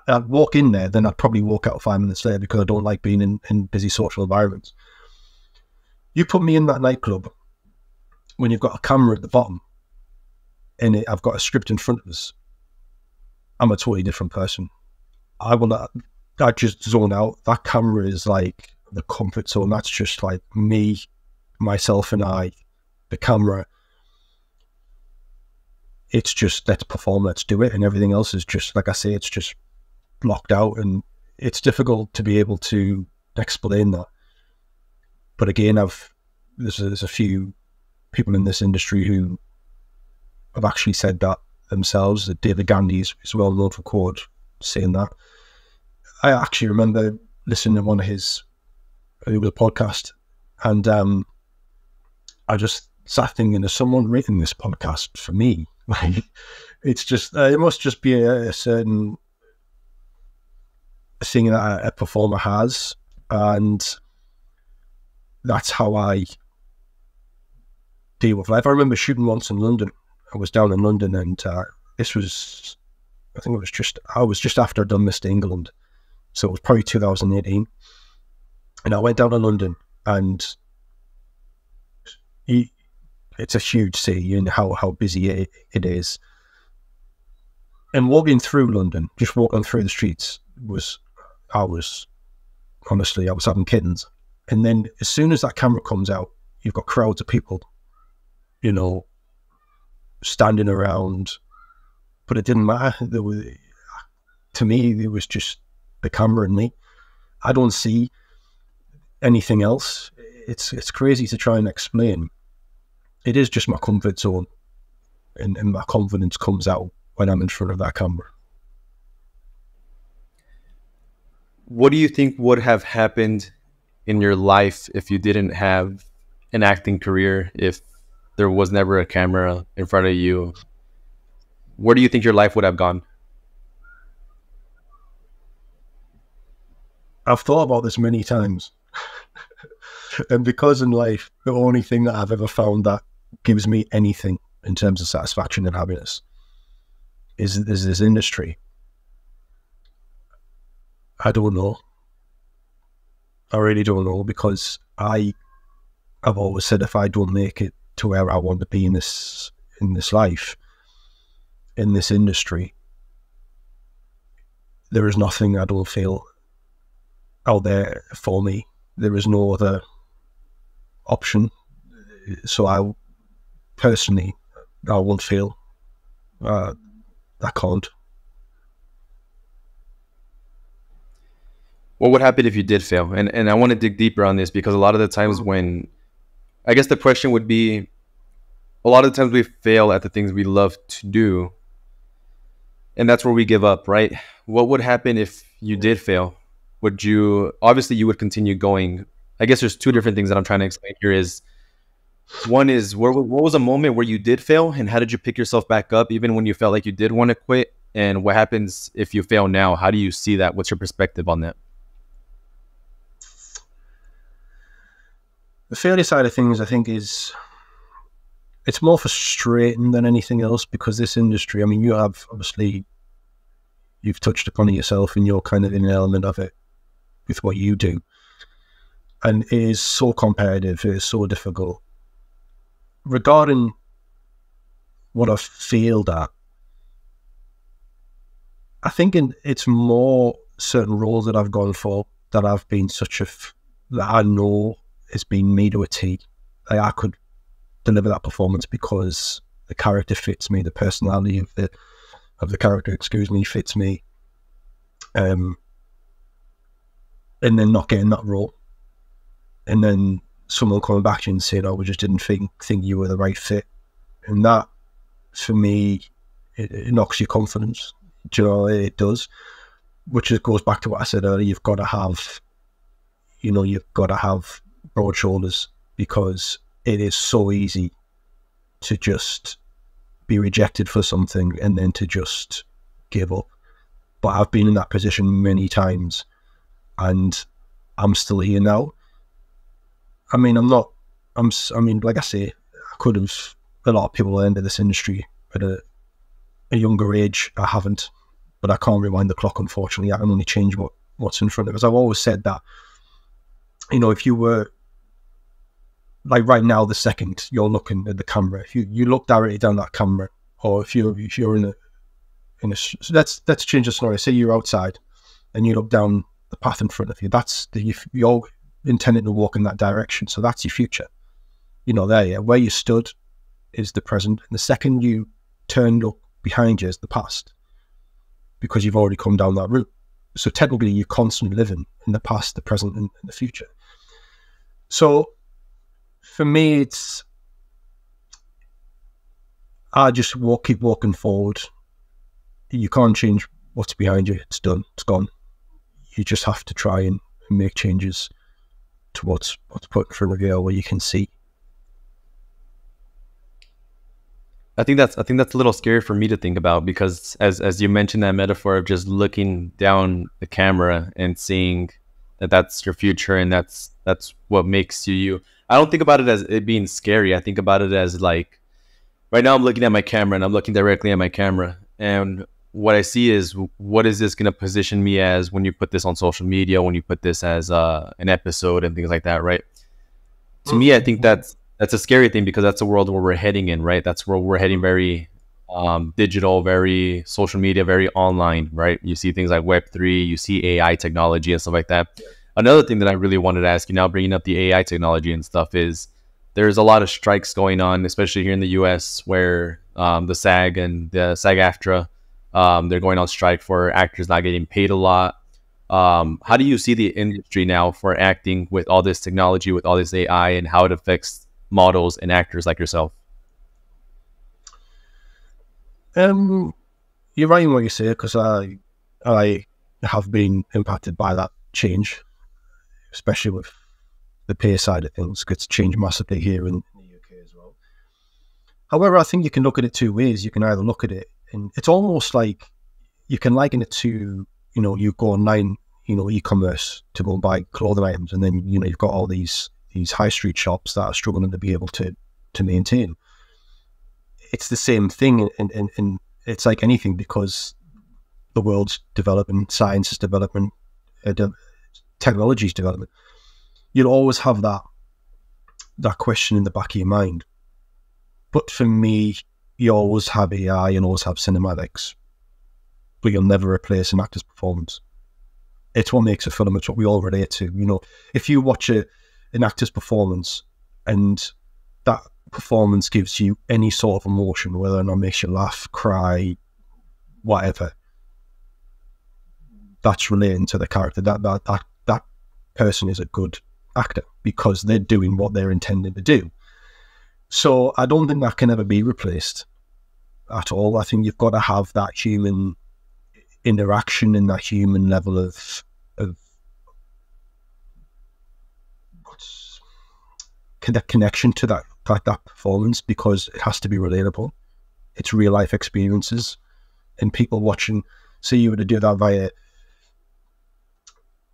Speaker 1: I'd walk in there, then I'd probably walk out 5 minutes later, because I don't like being in busy social environments. You put me in that nightclub when you've got a camera at the bottom, and I've got a script in front of us. I'm a totally different person. I just zone out. That camera is like the comfort zone. That's just like me, myself and I, the camera. It's just, let's perform, let's do it. And everything else is just, like I say, it's just blocked out, and it's difficult to be able to explain that. But again, there's a few people in this industry who have actually said that themselves. That David Gandy is well known for quote saying that. I actually remember listening to one of his podcast, and I just sat thinking, is someone written this podcast for me? Like, it's just it must just be a certain thing that a performer has, and that's how I deal with life. I remember shooting once in London. I was down in London, and this was, I was just after I'd done Mr. England, so it was probably 2018, and I went down to London, and it's a huge city, and how busy it is. And walking through London, just walking through the streets, I was having kittens. And then as soon as that camera comes out, you've got crowds of people, standing around. But it didn't matter. To me, it was just the camera and me. I don't see anything else. it's crazy to try and explain. It is just my comfort zone, and my confidence comes out when I'm in front of that camera.
Speaker 2: What do you think would have happened in your life if you didn't have an acting career, if there was never a camera in front of you? Where do you think your life would have gone?
Speaker 1: I've thought about this many times. And because in life, the only thing that I've ever found that gives me anything in terms of satisfaction and happiness is this industry. I don't know. I really don't know, because I've always said if I don't make it to where I want to be in this life, in this industry, there is nothing I don't feel out there for me. There is no other option. So I personally, I won't feel I can't.
Speaker 2: What would happen if you did fail? And I want to dig deeper on this, because a lot of the times when, I guess the question would be, a lot of the times we fail at the things we love to do, and that's where we give up, right? What would happen if you did fail? Would you, obviously you would continue going. I guess there's two different things that I'm trying to explain here. Is one is, what was a moment where you did fail, and how did you pick yourself back up even when you felt like you did want to quit? And what happens if you fail now? How do you see that? What's your perspective on that?
Speaker 1: The failure side of things, I think, it's more frustrating than anything else, because this industry, I mean, you have, obviously, you've touched upon it yourself, and you're kind of in an element of it with what you do. And it is so competitive, it is so difficult. Regarding what I've failed at, I think it's more certain roles that I've gone for that I've been that I know has been me to a T. Like, I could deliver that performance because the character fits me, the personality of the character, fits me. And then not getting that role, and then someone coming back to you and saying, "Oh, we just didn't think you were the right fit," and that, for me, it knocks your confidence. Do you know, it does. Which just goes back to what I said earlier. You've got to have broad shoulders, because it is so easy to just be rejected for something and then to just give up. But I've been in that position many times, and I'm still here now. I mean, like I say, I could have, a lot of people entered this industry at a younger age. I haven't, but I can't rewind the clock, unfortunately. I can only change what's in front of us. I've always said that, if you were, like right now, the second you're looking at the camera, if you look directly down that camera, or if you're so let's change the scenario. Say you're outside and you look down the path in front of you. You're intending to walk in that direction. So that's your future. Where you stood is the present. And the second you turn up behind you is the past, because you've already come down that route. So technically you're constantly living in the past, the present, and the future. So for me, I just keep walking forward. You can't change what's behind you. It's done. It's gone. You just have to try and make changes to what's put in front of you, or where you can see.
Speaker 2: I think that's a little scary for me to think about, because as you mentioned, that metaphor of just looking down the camera and seeing that's your future, and that's what makes you. I don't think about it as it being scary. I think about it as, like, right now I'm looking at my camera, and I'm looking directly at my camera, and what I see is, what is this going to position me as when you put this on social media, when you put this as an episode and things like that, right? To me, I think that's a scary thing, because that's the world where we're heading in, right? That's where we're heading, very digital, very social media, very online, right? You see things like Web3, you see AI technology and stuff like that. Yeah. Another thing that I really wanted to ask you, now bringing up the AI technology and stuff, is there's a lot of strikes going on, especially here in the US, where the SAG and the SAG-AFTRA, they're going on strike for actors not getting paid a lot. How do you see the industry now for acting with all this technology, with all this AI, and how it affects models and actors like yourself?
Speaker 1: You're right in what you say, because I have been impacted by that change, especially with the pay side of things. It's changed massively here in the UK as well. However, I think you can look at it two ways. You can either look at it, and it's almost like you can liken it to, you go online, e-commerce to go and buy clothing items, and then you've got all these high street shops that are struggling to be able to maintain. It's the same thing, and it's like anything, because the world's developing, science is developing, technology is developing. You'll always have that question in the back of your mind. But for me, you always have AI and always have cinematics, but you'll never replace an actor's performance. It's what makes a film. It's what we all relate to. If you watch an actor's performance and that performance gives you any sort of emotion, whether or not it makes you laugh, cry, whatever, that's relating to the character. That person is a good actor because they're doing what they're intending to do. So I don't think that can ever be replaced at all. I think you've got to have that human interaction and that human level of that connection to that performance, because it has to be relatable. It's real life experiences, and people watching. So you were to do that via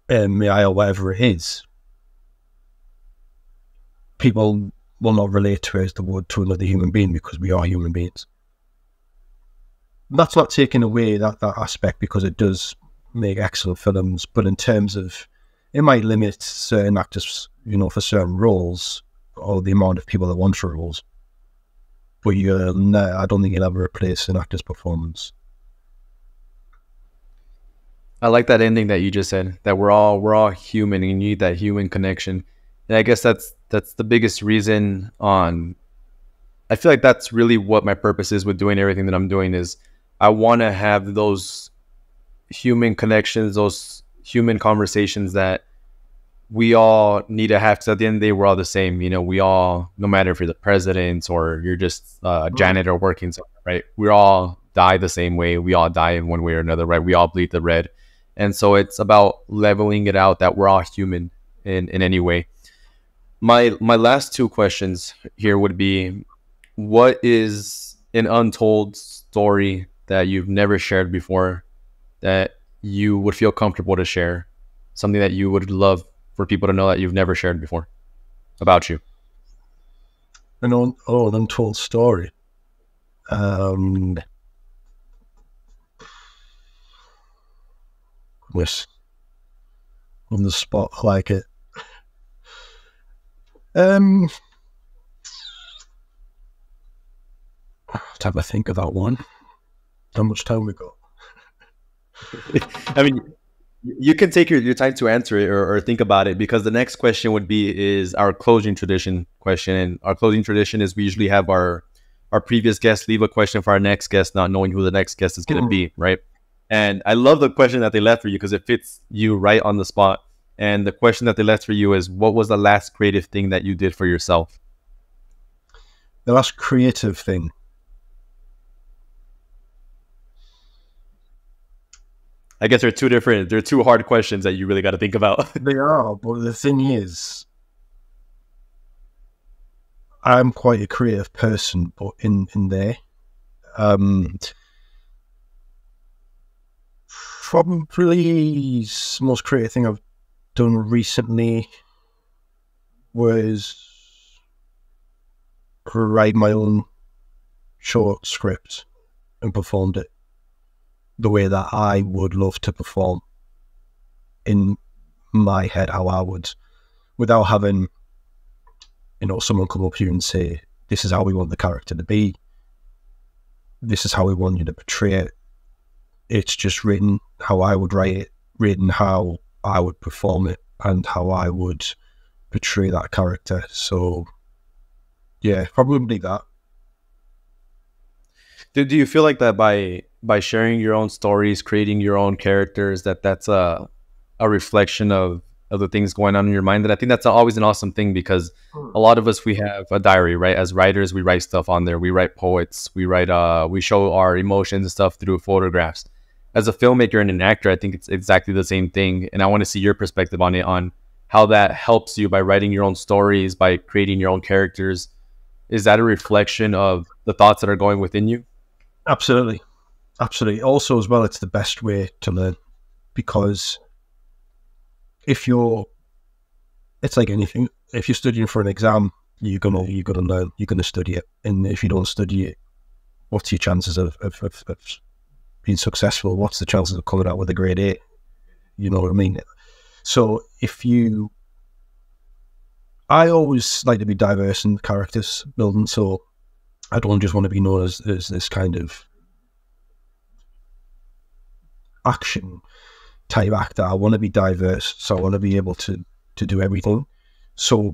Speaker 1: AI or whatever it is, people will not relate to it as they would to another human being, because we are human beings. That's not taking away that aspect, because it does make excellent films, but in terms of, it might limit certain actors, for certain roles, or the amount of people that want for roles. But I don't think you'll ever replace an actor's performance.
Speaker 2: I like that ending that you just said, that we're all human, and you need that human connection. And I guess that's the biggest reason I feel like that's really what my purpose is with doing everything that I'm doing, is I want to have those human connections, those human conversations that we all need to have, because at the end of the day, we're all the same. We all, no matter if you're the president or you're just a janitor working somewhere, right? We all die the same way. We all die in one way or another, right? We all bleed the red. And so it's about leveling it out that we're all human in any way. My last two questions here would be, what is an untold story that you've never shared before that you would feel comfortable to share? Something that you would love for people to know that you've never shared before about you?
Speaker 1: An untold story. Yes. On the spot, I like it. I'd have to think of that one. How much time we got?
Speaker 2: I mean, you can take your time to answer it, or think about it, because the next question is our closing tradition question. And our closing tradition is we usually have our previous guest leave a question for our next guest, not knowing who the next guest is going to be, right? And I love the question that they left for you, because it fits you right on the spot. And the question that they left for you is, what was the last creative thing that you did for yourself?
Speaker 1: The last creative thing.
Speaker 2: I guess they're two hard questions that you really got to think about.
Speaker 1: They are, but the thing is, I'm quite a creative person, but in there, probably the most creative thing I've done recently was write my own short script and performed it the way that I would love to perform in my head, how I would, without having, someone come up here and say, this is how we want the character to be, this is how we want you to portray it. It's just written how I would write it, written how I would perform it, and how I would portray that character. So yeah, probably that.
Speaker 2: Do you feel like that by sharing your own stories, creating your own characters, that's a a reflection of the things going on in your mind. And I think that's always an awesome thing, because a lot of us, we have a diary, right? As writers, we write stuff on there. We write poets. We write. We show our emotions and stuff through photographs. As a filmmaker and an actor, I think it's exactly the same thing. And I want to see your perspective on it, on how that helps you by writing your own stories, by creating your own characters. Is that a reflection of the thoughts that are going within you?
Speaker 1: Absolutely. Absolutely. Also, as well, it's the best way to learn, because if you're, it's like anything. If you're studying for an exam, you're gonna learn. You're gonna study it, and if you don't study it, what's your chances of being successful? What's the chances of coming out with a grade A? You know what I mean? So I always like to be diverse in characters building. So I don't just want to be known as this kind of action type actor. I want to be diverse, so I want to be able to do everything. So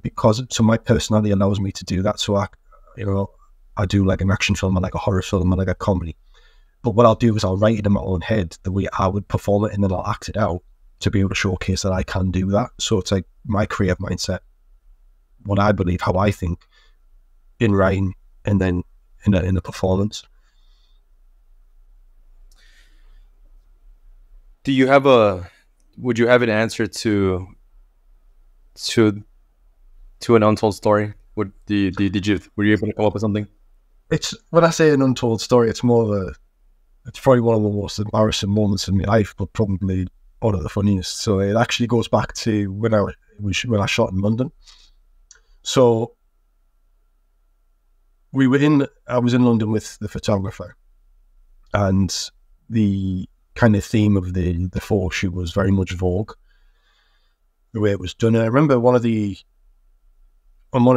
Speaker 1: my personality allows me to do that. So I do like an action film, I like a horror film, I like a comedy. But what I'll do is I'll write it in my own head the way I would perform it, and then I'll act it out to be able to showcase that I can do that. So it's like my creative mindset, what I believe, how I think in writing, and then in the performance.
Speaker 2: Would you have an answer to an untold story? Were you able to come up with something?
Speaker 1: It's, when I say an untold story, it's probably one of the most embarrassing moments in my life, but probably one of the funniest. So it actually goes back to when I shot in London. So I was in London with the photographer, and the kind of theme of the photo shoot was very much Vogue, the way it was done. And I remember on one of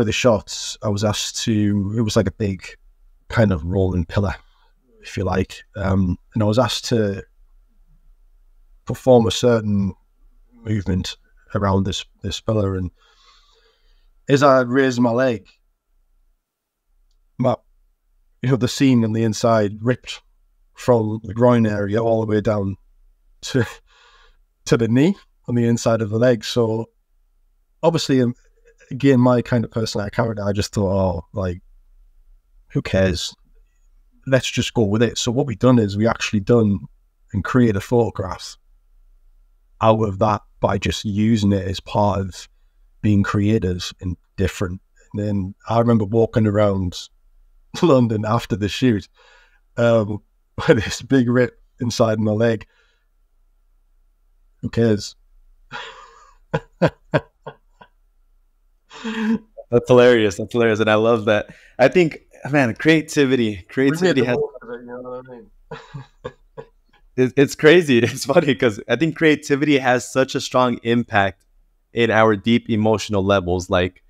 Speaker 1: the shots, I was asked to, it was like a big kind of rolling pillar, if you like, and I was asked to perform a certain movement around this pillar, and as I raised my leg, the seam on the inside ripped from the groin area all the way down to the knee on the inside of the leg. So obviously, again, my kind of personality character, I just thought, who cares? Let's just go with it. So what we've done is we actually done and created a photograph out of that by just using it as part of being creative and different. And then I remember walking around London after the shoot with this big rip inside my leg. Who cares?
Speaker 2: That's hilarious. That's hilarious. And I love that. I think, man, creativity has,
Speaker 1: you know what I mean?
Speaker 2: it's crazy. It's funny because I think creativity has such a strong impact in our deep emotional levels. Like,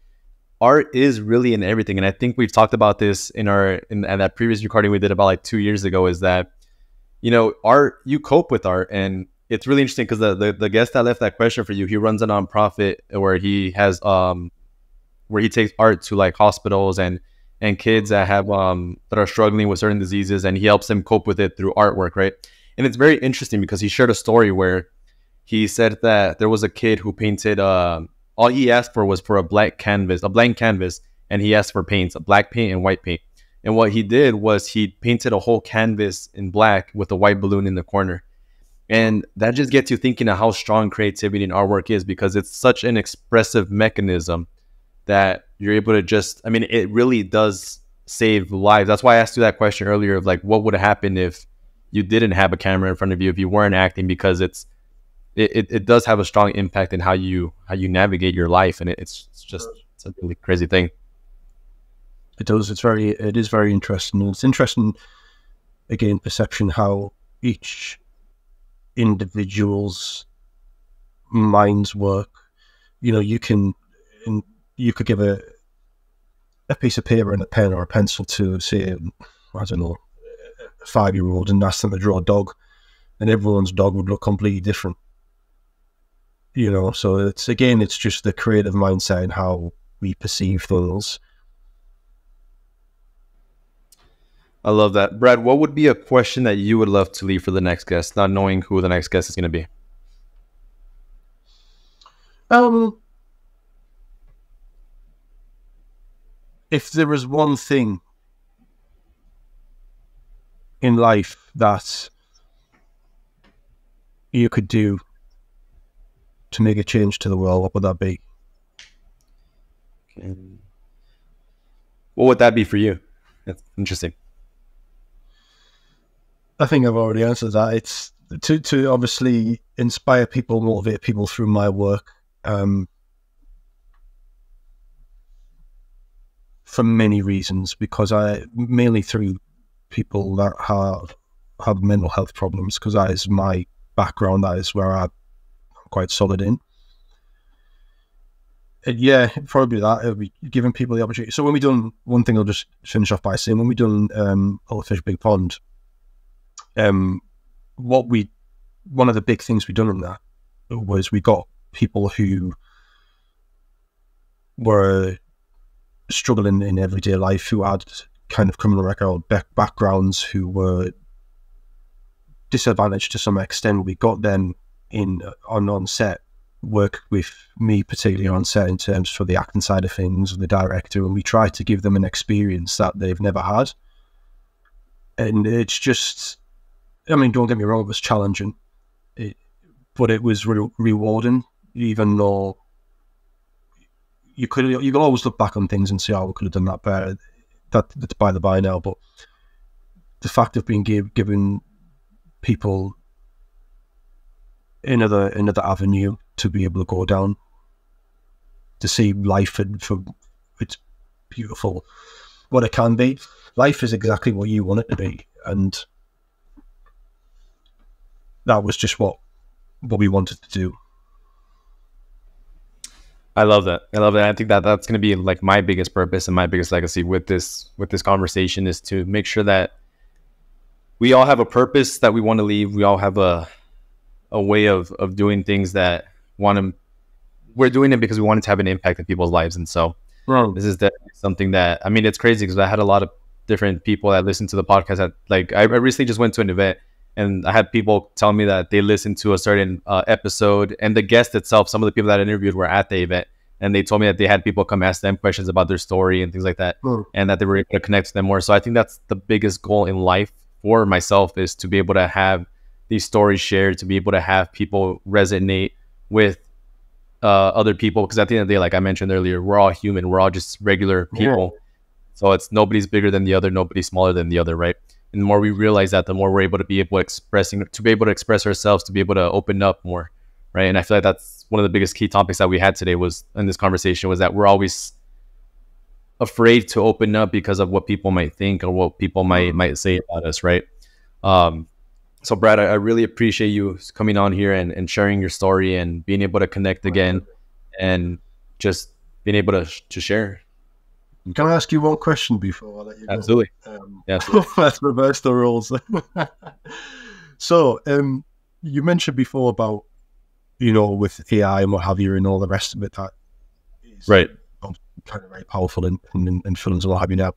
Speaker 2: art is really in everything. And I think we've talked about this in that previous recording we did about like 2 years ago, is that, art, you cope with art. And it's really interesting because the guest that left that question for you, he runs a nonprofit where he has, where he takes art to like hospitals and kids that have, that are struggling with certain diseases, and he helps them cope with it through artwork. Right. And it's very interesting because he shared a story where he said that there was a kid who painted, all he asked for was for a blank canvas, and he asked for paints, a black paint and white paint. And what he did was he painted a whole canvas in black with a white balloon in the corner. And that just gets you thinking of how strong creativity and artwork is, because it's such an expressive mechanism that you're able to just, I mean, it really does save lives. That's why I asked you that question earlier of like, what would happen if you didn't have a camera in front of you, if you weren't acting, because it does have a strong impact in how you navigate your life. And it's a really crazy thing.
Speaker 1: It does. It is very interesting. And it's interesting, again, perception, how each individual's minds work. You could give a piece of paper and a pen or a pencil to, say, I don't know, a 5-year-old, and ask them to draw a dog, and everyone's dog would look completely different. So it's just the creative mindset and how we perceive things.
Speaker 2: I love that. Brad, what would be a question that you would love to leave for the next guest, not knowing who the next guest is going to be?
Speaker 1: If there was one thing in life that you could do to make a change to the world, what would that be?
Speaker 2: What would that be for you? That's interesting.
Speaker 1: I think I've already answered that. It's to obviously inspire people, motivate people through my work, for many reasons, because mainly through people that have mental health problems, because that is my background, that is where I'm quite solid in. Yeah, probably that. It'll be giving people the opportunity. So when we done, one thing I'll just finish off by saying, when we done Little Fish Big Pond, one of the big things we done in that was we got people who were struggling in everyday life, who had kind of criminal record backgrounds, who were disadvantaged to some extent. We got them on set, work with me particularly on set in terms for the acting side of things, the director, and we tried to give them an experience that they've never had. And it's just, I mean, don't get me wrong, it was challenging, but it was rewarding, even though you could always look back on things and say, oh, we could have done that better. That's by the by now, but the fact of being given people another avenue to be able to go down, to see life for it's beautiful, what it can be. Life is exactly what you want it to be, and that was just what we wanted to do.
Speaker 2: I love that. I think that that's going to be like my biggest purpose and my biggest legacy with this conversation, is to make sure that we all have a purpose that we want to leave. We all have a way of doing things that we're doing it because we want it to have an impact in people's lives. And so this is definitely something that, I mean, it's crazy because I had a lot of different people that listen to the podcast. I recently just went to an event, and I had people tell me that they listened to a certain episode, and the guest itself, some of the people that I interviewed were at the event, and they told me that they had people come ask them questions about their story and things like that, and that they were able to connect to them more. So I think that's the biggest goal in life for myself, is to be able to have these stories shared, to be able to have people resonate with other people. Because at the end of the day, like I mentioned earlier, we're all human. We're all just regular people. Yeah. So it's nobody's bigger than the other, nobody's smaller than the other, right? And the more we realize that, the more we're able to be able to express ourselves, to be able to open up more, right? And I feel like that's one of the biggest key topics that we had today was in this conversation, was that we're always afraid to open up because of what people might think or what people might say about us, right? So Brad, I really appreciate you coming on here and sharing your story and being able to connect again and just being able to share.
Speaker 1: Can I ask you one question before I let you go?
Speaker 2: Absolutely.
Speaker 1: Let's reverse the rules. So, you mentioned before about, with AI and what have you and all the rest of it, that is
Speaker 2: right,
Speaker 1: kind of very powerful in films and what have you. Now,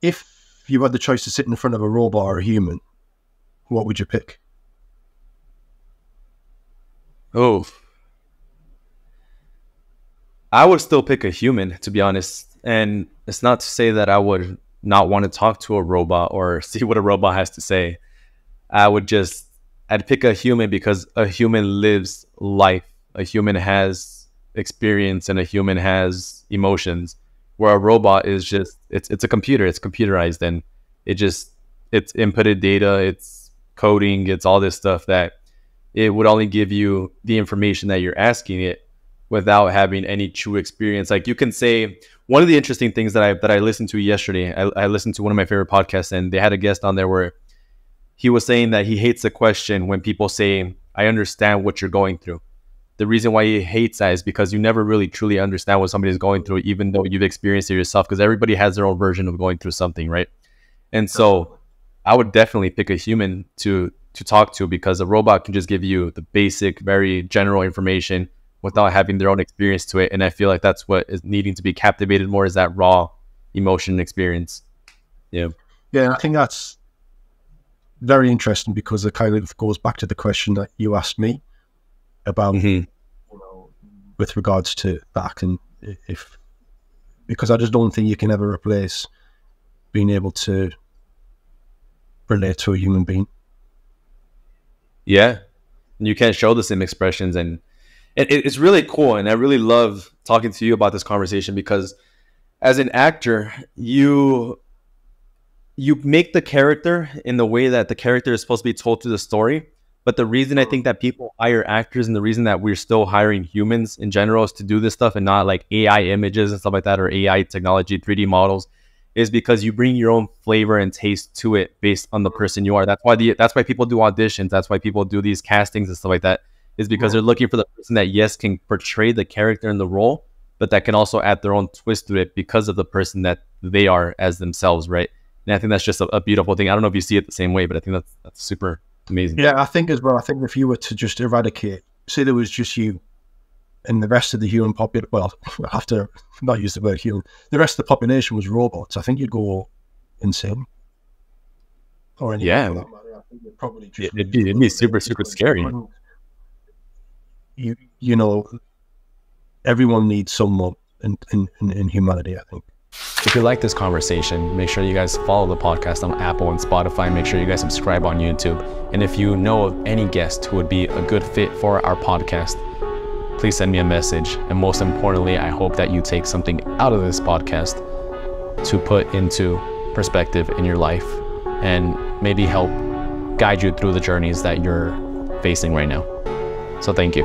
Speaker 1: if you had the choice to sit in front of a robot or a human, what would you pick?
Speaker 2: Oh, I would still pick a human, to be honest. And it's not to say that I would not want to talk to a robot or see what a robot has to say. I'd pick a human because a human lives life. A human has experience and a human has emotions, where a robot is just, it's a computer. It's computerized, and it's inputted data, it's coding, it's all this stuff that it would only give you the information that you're asking it, without having any true experience. Like you can say, one of the interesting things that I listened to yesterday, I listened to one of my favorite podcasts, and they had a guest on there where he was saying that he hates the question when people say, I understand what you're going through. The reason why he hates that is because you never really truly understand what somebody is going through, even though you've experienced it yourself, because everybody has their own version of going through something, right? And so I would definitely pick a human to talk to, because a robot can just give you the basic, very general information without having their own experience to it. And I feel like that's what is needing to be captivated more, is that raw emotion experience. Yeah.
Speaker 1: Yeah, I think that's very interesting, because it kind of goes back to the question that you asked me about, with regards to the acting, because I just don't think you can ever replace being able to relate to a human being.
Speaker 2: Yeah, you can't show the same expressions, and it's really cool. And I really love talking to you about this conversation because as an actor, you make the character in the way that the character is supposed to be told through the story. But the reason I think that people hire actors, and the reason that we're still hiring humans in general is to do this stuff and not like AI images and stuff like that, or AI technology, 3D models, is because you bring your own flavor and taste to it based on the person you are. That's why people do auditions. That's why people do these castings and stuff like that, is because they're looking for the person that, yes, can portray the character in the role, but that can also add their own twist to it because of the person that they are as themselves, right? And I think that's just a beautiful thing. I don't know if you see it the same way, but I think that's super amazing.
Speaker 1: Yeah, I think as well. I think if you were to just eradicate, say there was just you and the rest of the human population, well, I have to not use the word human, the rest of the population was robots, I think you'd go insane. Or anything for that matter. I think you'd probably just
Speaker 2: it'd be super, super scary.
Speaker 1: You know, everyone needs someone in humanity, I think.
Speaker 2: If you like this conversation, make sure you guys follow the podcast on Apple and Spotify. Make sure you guys subscribe on YouTube. And if you know of any guest who would be a good fit for our podcast, please send me a message. And most importantly, I hope that you take something out of this podcast to put into perspective in your life and maybe help guide you through the journeys that you're facing right now. So thank you.